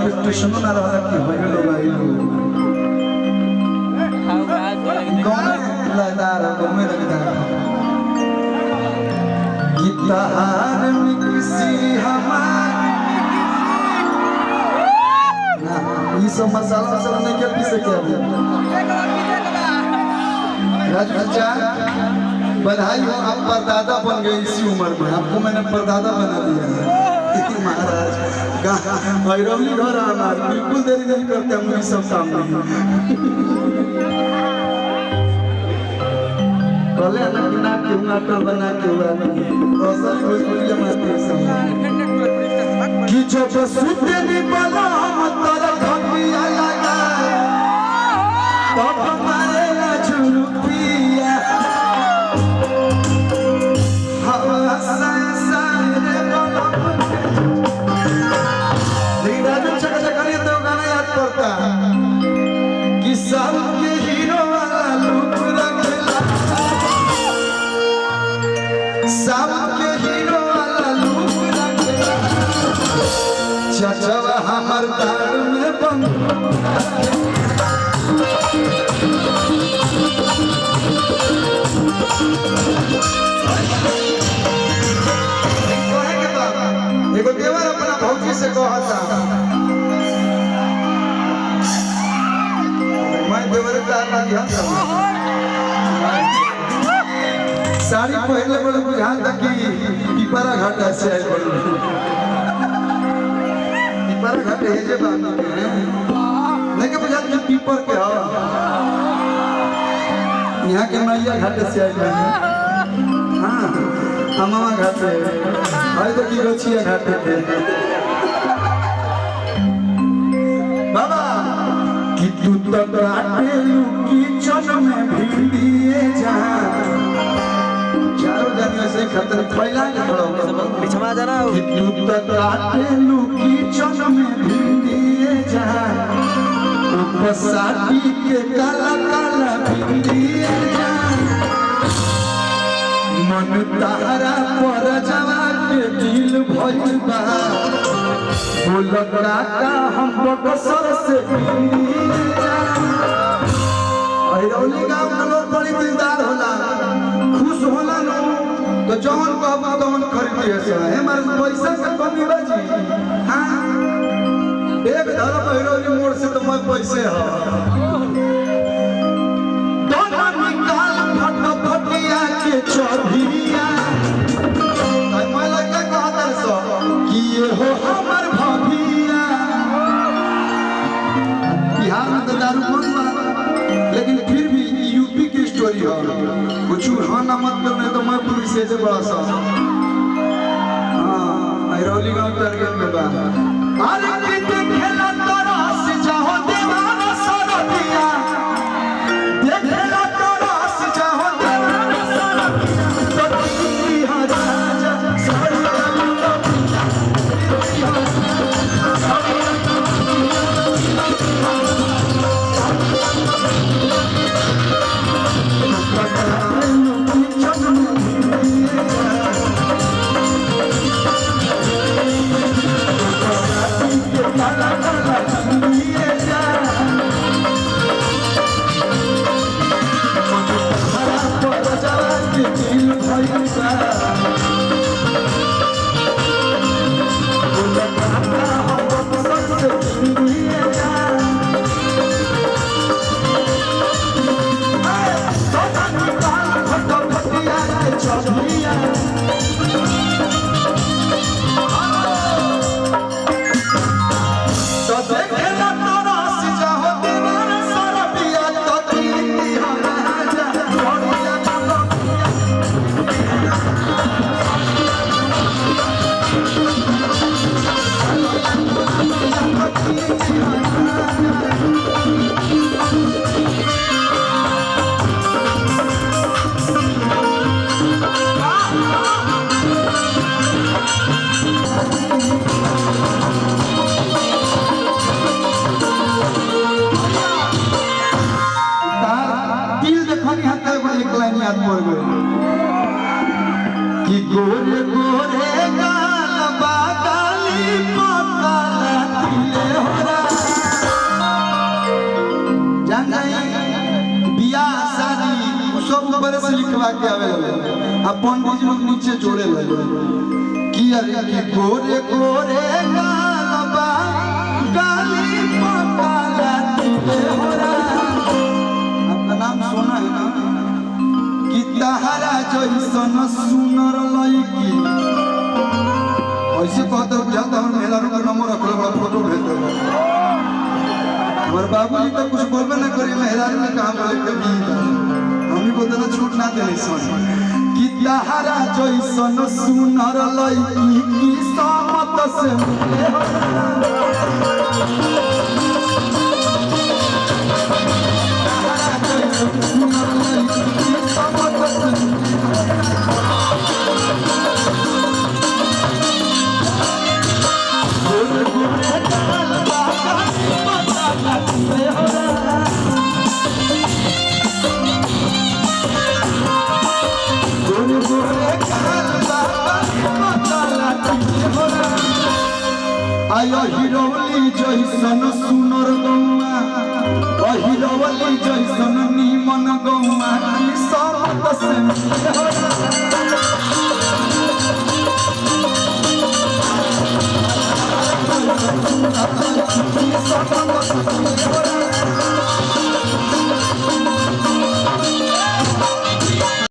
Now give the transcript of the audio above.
Expectation ना रहा कि होए लोग आई कौन लदार में लगदार गिटार मिक्सी हमार ये सब मसाला वसाला नहीं क्या पीसे क्या राजू चाचा बधाई हो, आप परदादा बन गए इसी उम्र में, आपको मैंने परदादा बना दिया है महाराज। भैरवली घर आना बिल्कुल देरी नहीं करते हम ये सब काम नहीं बोले ना क्यों आटा बना के हुआ रोशन भोजपुरी जमाते सब कि जब सुते नहीं बला हम तेरा घटिया लगा तब हमारे ना झुलुपिया हवा सारे बला लेकिन राजू चका करिए तो गाना याद पड़ता कि सब के हीरो वाला लुक रखेला सब के हीरो वाला लुक रखेला चाचा हमर दार में बंद एगो देवर अपना भौजी से कहता मैं देवर का ध्यान साड़ी पहले बड़े बुझान तक कि पिपरा घाटा से आए बड़े पिपरा घाटे है जे बात नहीं के बुझान कि पीपर के हो यहाँ के मैया घाटे से आए हाँ हमामा घाटे भाई तो की गछिया घाटे थे बाबा कि तू तो काटे लुकी चन में भिड़िए जा चारों जगह से खतर फैला के खड़ा पिछवा जाना कि तू तो काटे लुकी चन में भिड़िए जा उपसाटी के काला काला भिड़िए जा मन तारा पर जवा के दिल भइल बा बोल काका हम बक्सर से भैरवली गांव के लोग बड़ी दिलदार होला खुश होला नो तो जौन कहबो तौन खरीदिए से हमारे पैसा के कमी बाजी हां एक धर भैरवली मोड़ से तो मैं पैसे ह फटिया के चढ़िया मैं लड़का कहता सो कि ये हो हमर भभिया बिहार में तो दारू कौन बा लेकिन फिर भी यूपी की स्टोरी हो कुछ हाँ ना मत करने तो मैं पुलिस से बड़ा सा हाँ भैरवली गांव टारगेट में बा अरे कितने खेला तोरा से जाओ दीवाना सरदिया अब पंडित जी लोग नीचे जोड़े लगे कि अरे कि गोरे गोरे गालबा गाली पकाला तुझे होरा। आपका नाम सोना है ना कि तहरा जैसन सुनर लड़की ऐसे कहते हो जाता हम मेला का नंबर रख लो फोटो भेज दो। हमारे बाबूजी तो कुछ बोलबे ना करी मेहरारू में काम बोले कभी हम ही बोलते ना छूट ना देने सुन कि तहरा जैसन सुनर लड़की की समत से मिले हो। तहरा जैसन सुनर लड़की की समत से मिले आयो हिरोली जैसन सुनर गौमा हिरोली जैसन नीमन गौमा की समत से मिले हो।